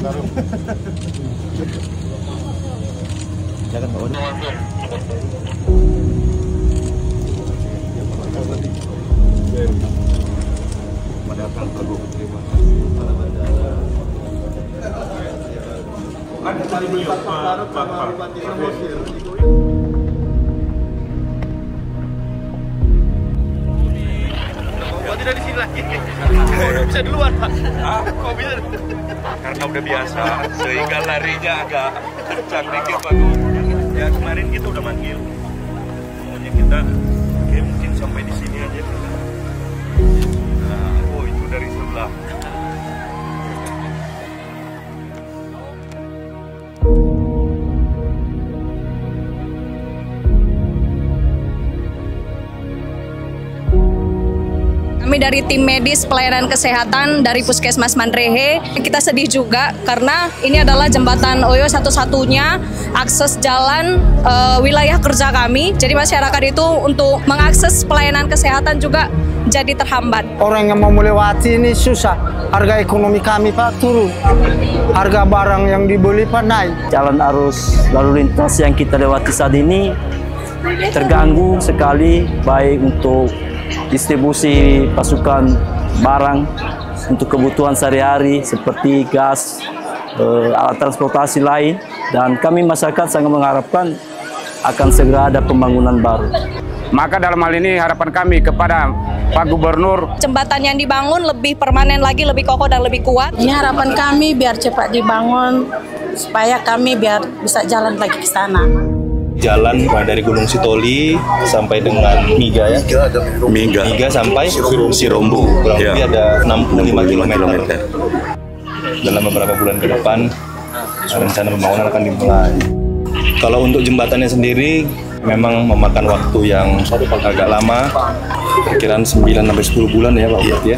Jangan bawa. Mendatang Teguh, terima kasih para bandara. Ada tadi beliau Pak. Kok tidak di sini lagi? Kok bisa duluan, Pak? Kok bisa? Karena udah biasa, sehingga larinya agak kencang dikit, Pak. Ya kemarin kita udah manggil. Maunya kita mungkin sampai di sini aja. Nah, oh itu dari sebelah. Kami dari tim medis pelayanan kesehatan dari Puskesmas Mandrehe, kita sedih juga karena ini adalah jembatan Oyo satu-satunya akses jalan wilayah kerja kami. Jadi masyarakat itu untuk mengakses pelayanan kesehatan juga jadi terhambat. Orang yang mau melewati ini susah, harga ekonomi kami Pak turun, harga barang yang dibeli Pak naik. Jalan arus lalu lintas yang kita lewati saat ini terganggu sekali, baik untuk distribusi pasukan barang untuk kebutuhan sehari-hari seperti gas, alat transportasi lain, dan kami masyarakat sangat mengharapkan akan segera ada pembangunan baru. Maka dalam hal ini harapan kami kepada Pak Gubernur, jembatan yang dibangun lebih permanen lagi, lebih kokoh dan lebih kuat. Ini harapan kami biar cepat dibangun supaya kami biar bisa jalan lagi ke sana. Jalan dari Gunung Sitoli sampai dengan Miga ya? Miga sampai Sirombo. Kurang lebih ada 65 km. Dalam beberapa bulan ke depan, rencana pembangunan akan dimulai. Kalau untuk jembatannya sendiri, memang memakan waktu yang agak lama, perkiraan 9-10 bulan ya Pak Bupati ya.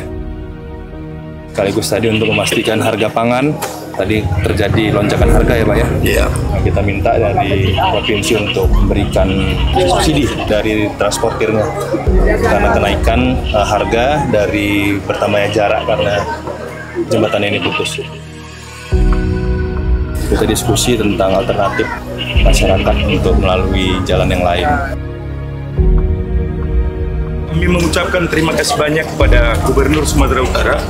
Sekaligus tadi untuk memastikan harga pangan, tadi terjadi lonjakan harga ya Pak ya. Iya. Nah, kita minta dari provinsi untuk memberikan subsidi dari transportirnya karena kenaikan harga dari bertambahnya jarak karena jembatan ini putus. Kita diskusi tentang alternatif masyarakat untuk melalui jalan yang lain. Kami mengucapkan terima kasih banyak kepada Gubernur Sumatera Utara.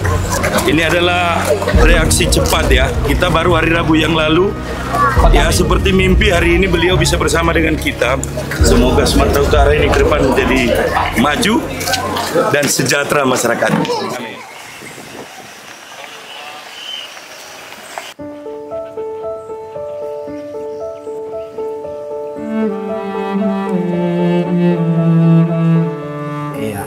Ini adalah reaksi cepat ya. Kita baru hari Rabu yang lalu, ya seperti mimpi hari ini beliau bisa bersama dengan kita. Semoga Sumatera Utara ini ke depan menjadi maju dan sejahtera masyarakat. Amin.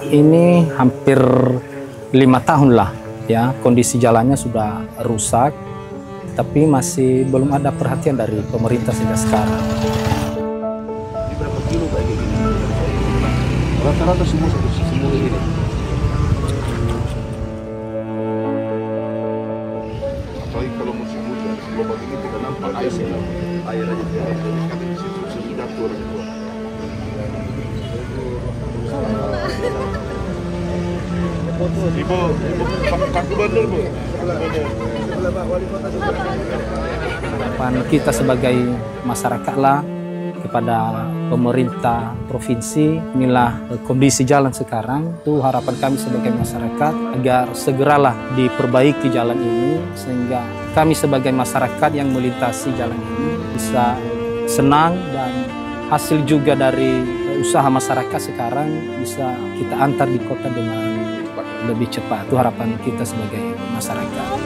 Ini hampir 5 tahun lah ya, kondisi jalannya sudah rusak, tapi masih belum ada perhatian dari pemerintah sejak sekarang. Ini berapa kilo kayak gini? Rata-rata semua ini. Apalagi kalau musim hujan, gelombang ini tidak nampak air aja kami di situ sudah turun. Ibu Pak Gubernur Bu. Harapan kita sebagai masyarakat lah kepada pemerintah provinsi, inilah kondisi jalan sekarang. Itu harapan kami sebagai masyarakat agar segeralah diperbaiki jalan ini sehingga kami sebagai masyarakat yang melintasi jalan ini bisa senang dan hasil juga dari usaha masyarakat sekarang bisa kita antar di kota dengan lebih cepat. Itu harapan kita sebagai masyarakat.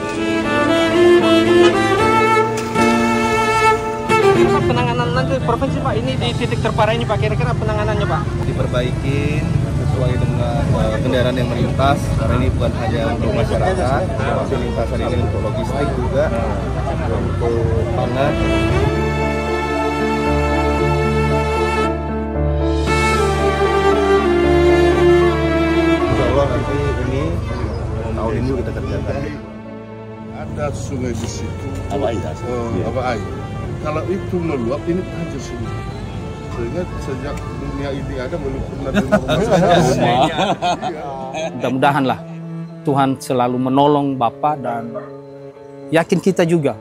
Penanganan nanti provinsi Pak, ini di titik terparah ini Pak, kira-kira penanganannya Pak? Diperbaiki sesuai dengan kendaraan yang melintas, karena ini bukan hanya untuk masyarakat, tapi lintasan ini untuk logistik juga, untuk pangan. Insya Allah nanti ini tahun ini kita kerjakan. Ada sungai di situ. Apa air? Apa air? Kalau itu meluap ini aja semua. Sehingga sejak dunia ini ada belum pernah Mudah-mudahan lah Tuhan selalu menolong Bapak dan yakin kita juga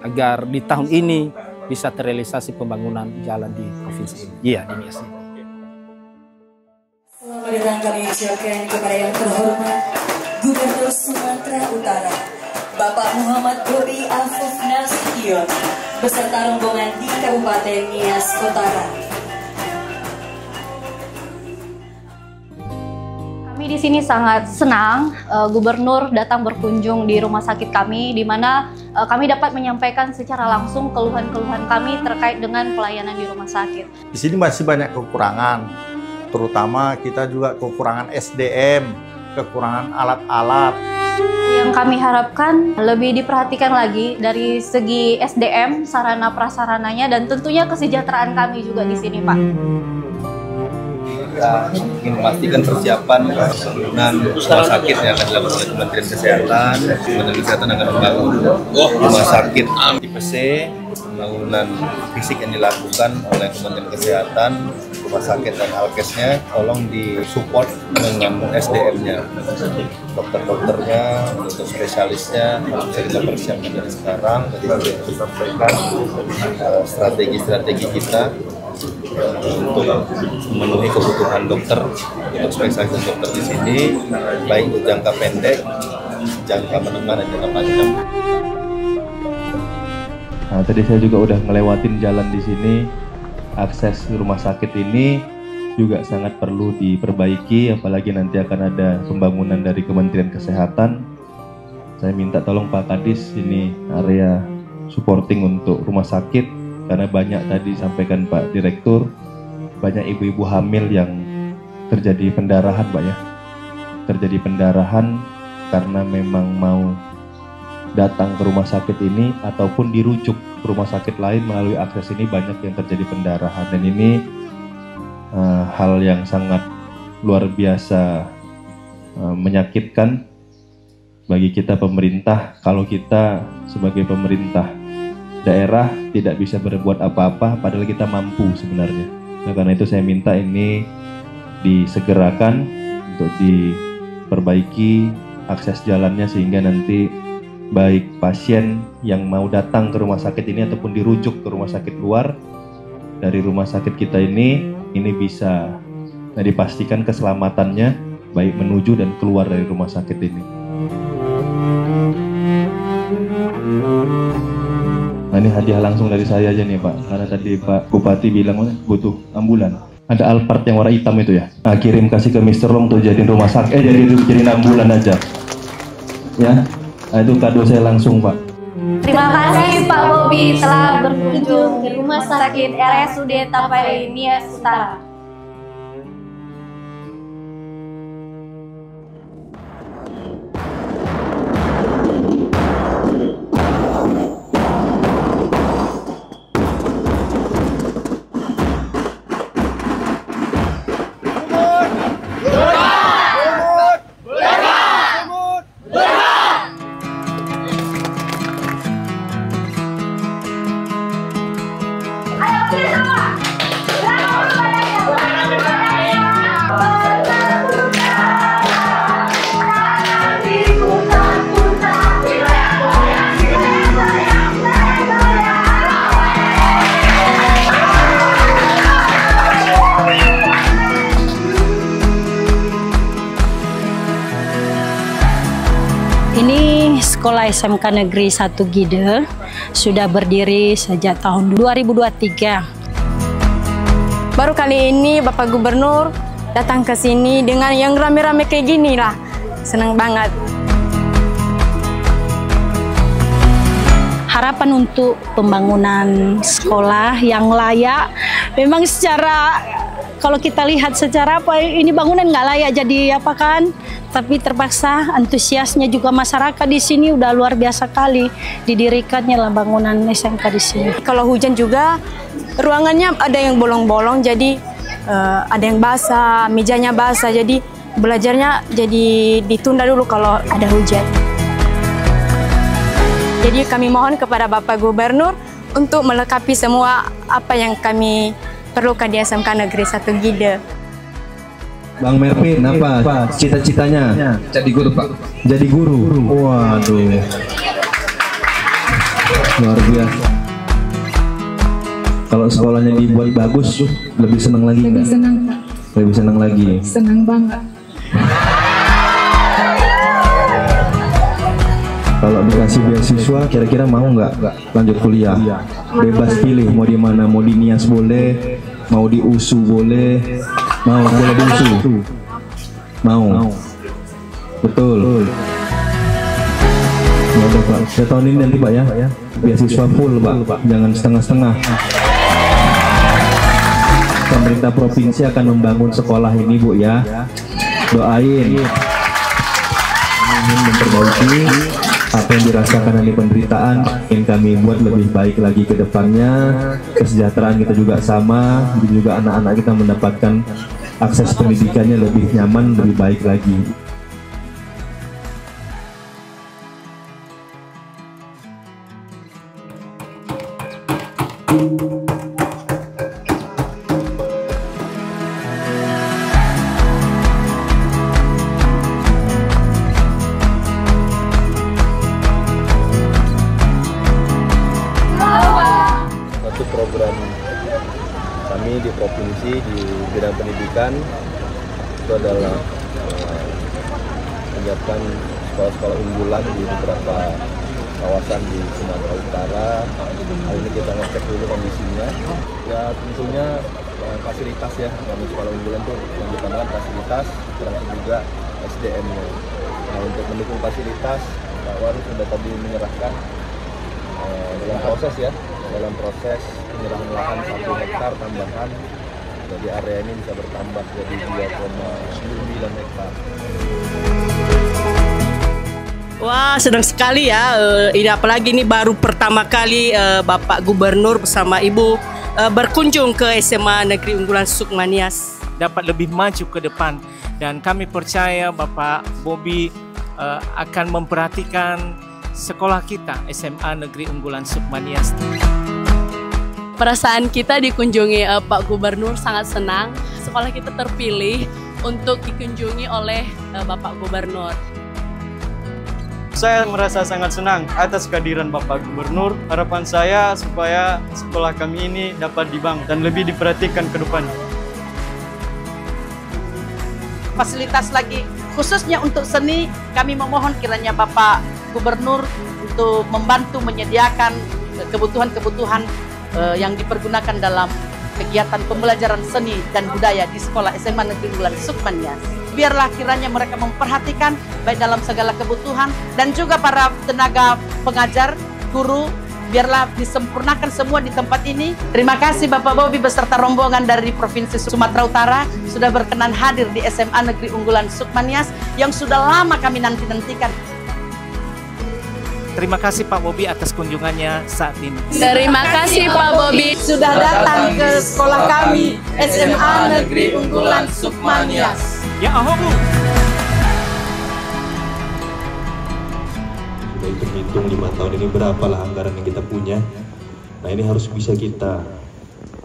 agar di tahun ini bisa terrealisasi pembangunan jalan di provinsi ini. Iya, di Nias. Selamat datang kami ucapkan kepada yang terhormat Gubernur Sumatera Utara, Bapak Muhammad Bobi Afuf Nasution, beserta rombongan di Kabupaten Nias Utara. Kami di sini sangat senang Gubernur datang berkunjung di rumah sakit kami, di mana kami dapat menyampaikan secara langsung keluhan-keluhan kami terkait dengan pelayanan di rumah sakit. Di sini masih banyak kekurangan, terutama kita juga kekurangan SDM, kekurangan alat-alat. Yang kami harapkan lebih diperhatikan lagi dari segi SDM, sarana prasarananya, dan tentunya kesejahteraan kami juga di sini, Pak. Kita ingin memastikan persiapan pembangunan rumah sakit yang akan dilakukan oleh Kementerian Kesehatan. Kementerian Kesehatan akan membangun rumah sakit tipe C, pembangunan fisik yang dilakukan oleh Kementerian Kesehatan, rumah sakit dan alkesnya, tolong disupport dengan SDM-nya, dokter-dokternya, dokter spesialisnya, bisa kita persiapkan dari sekarang. Jadi kita sampaikan strategi-strategi kita untuk memenuhi kebutuhan dokter, untuk spesialis dan dokter di sini, baik untuk jangka pendek, jangka menengah dan jangka panjang. Nah, tadi saya juga udah ngelewatin jalan di sini. Akses rumah sakit ini juga sangat perlu diperbaiki, apalagi nanti akan ada pembangunan dari Kementerian Kesehatan. Saya minta tolong Pak Kadis, ini area supporting untuk rumah sakit, karena banyak tadi sampaikan Pak Direktur, banyak ibu-ibu hamil yang terjadi pendarahan, Pak ya. Terjadi pendarahan karena memang mau datang ke rumah sakit ini ataupun dirujuk ke rumah sakit lain melalui akses ini, banyak yang terjadi pendarahan, dan ini hal yang sangat luar biasa menyakitkan bagi kita pemerintah. Kalau kita sebagai pemerintah daerah tidak bisa berbuat apa-apa padahal kita mampu sebenarnya. Nah, karena itu saya minta ini disegerakan untuk diperbaiki akses jalannya, sehingga nanti baik pasien yang mau datang ke rumah sakit ini ataupun dirujuk ke rumah sakit luar dari rumah sakit kita ini bisa dipastikan keselamatannya baik menuju dan keluar dari rumah sakit ini. Nah, ini hadiah langsung dari saya aja nih Pak, karena tadi Pak Bupati bilang butuh ambulan. Ada Alphard yang warna hitam itu ya. Nah, kirim kasih ke Mr. Long untuk jadiin rumah sakit, jadiin ambulan aja. Ya. Nah, itu kado saya langsung, Pak. Terima kasih Pak Bobi telah berkunjung ke Rumah Sakit RSUD Tapai Nias Utara. Ini sekolah SMK Negeri 1 Gide sudah berdiri sejak tahun 2023. Baru kali ini Bapak Gubernur datang ke sini dengan yang rame-rame kayak gini lah. Senang banget. Harapan untuk pembangunan sekolah yang layak, memang secara kalau kita lihat secara apa ini bangunan nggak layak jadi apa kan, tapi terpaksa antusiasnya juga masyarakat di sini udah luar biasa kali didirikannya lah bangunan SMK di sini. Kalau hujan juga ruangannya ada yang bolong-bolong, jadi ada yang basah, mejanya basah, jadi belajarnya jadi ditunda dulu kalau ada hujan. Jadi kami mohon kepada Bapak Gubernur untuk melengkapi semua apa yang kami perlukan di SMK Negeri 1 Gide. Bang Mervin, apa cita-citanya? Jadi guru, Pak. Jadi guru. Waduh. Luar biasa. Kalau sekolahnya dibuat bagus, lebih senang lagi nggak? Lebih senang, Pak. Lebih senang lagi. Senang banget. Kalau dikasih beasiswa, kira-kira mau nggak lanjut kuliah? Bebas pilih, mau di mana? Mau di Nias boleh, mau di USU boleh, boleh di USU. Mau. Betul. Waduh Pak, ya tahun ini nanti Pak ya, beasiswa full Pak, jangan setengah-setengah. Pemerintah provinsi akan membangun sekolah ini Bu ya, doain. Ingin memperbaiki apa yang dirasakan dari penderitaan, ingin kami buat lebih baik lagi ke depannya. Kesejahteraan kita juga sama, juga anak-anak kita mendapatkan akses pendidikannya lebih nyaman, lebih baik lagi. Satu program kami di provinsi di bidang pendidikan itu adalah menyiapkan sekolah-sekolah unggulan di beberapa kawasan di Sumatera Utara. Hari ini kita ngecek dulu kondisinya. Ya tentunya fasilitas ya, kami sekolah unggulan itu yang ditambahkan fasilitas, termasuk juga SDM-nya. Nah untuk mendukung fasilitas, Pak Wali sudah tadi menyerahkan dalam proses penyerahan lahan 1 hektar tambahan, jadi area ini bisa bertambah jadi 2,9 hektar. Wah, senang sekali ya. Ini apalagi ini baru pertama kali Bapak Gubernur bersama Ibu berkunjung ke SMA Negeri Unggulan Sukmanias. Dapat lebih maju ke depan, dan kami percaya Bapak Bobi akan memperhatikan sekolah kita SMA Negeri Unggulan Sukmanias. Perasaan kita dikunjungi Pak Gubernur sangat senang. Sekolah kita terpilih untuk dikunjungi oleh Bapak Gubernur. Saya merasa sangat senang atas kehadiran Bapak Gubernur. Harapan saya supaya sekolah kami ini dapat dibangun dan lebih diperhatikan ke depan. Fasilitas lagi, khususnya untuk seni, kami memohon kiranya Bapak Gubernur untuk membantu menyediakan kebutuhan-kebutuhan yang dipergunakan dalam kegiatan pembelajaran seni dan budaya di sekolah SMA Negeri Unggulan Sukmanias. Biarlah kiranya mereka memperhatikan baik dalam segala kebutuhan, dan juga para tenaga pengajar, guru, biarlah disempurnakan semua di tempat ini. Terima kasih Bapak Bobi beserta rombongan dari Provinsi Sumatera Utara sudah berkenan hadir di SMA Negeri Unggulan Sukmanias yang sudah lama kami nanti-nantikan. Terima kasih Pak Bobi atas kunjungannya saat ini. Terima kasih Pak Bobi sudah datang ke sekolah kami SMA Negeri Unggulan Sukmanias. Ya ahobu. Sudah hitung 5 tahun ini berapalah anggaran yang kita punya. Nah ini harus bisa kita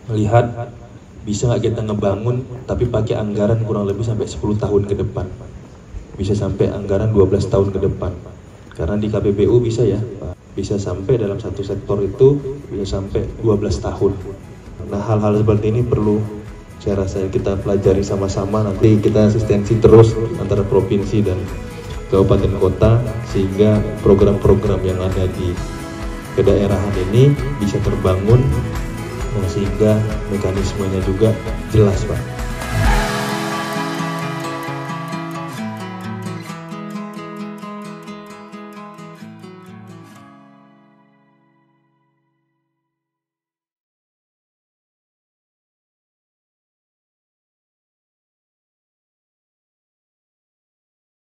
lihat, bisa nggak kita ngebangun tapi pakai anggaran kurang lebih sampai 10 tahun ke depan. Bisa sampai anggaran 12 tahun ke depan. Karena di KPBU bisa ya, bisa sampai dalam satu sektor itu bisa sampai 12 tahun. Nah hal-hal seperti ini perlu saya rasa kita pelajari sama-sama, nanti kita asistensi terus antara provinsi dan kabupaten kota sehingga program-program yang ada di kedaerahan ini bisa terbangun, sehingga mekanismenya juga jelas Pak.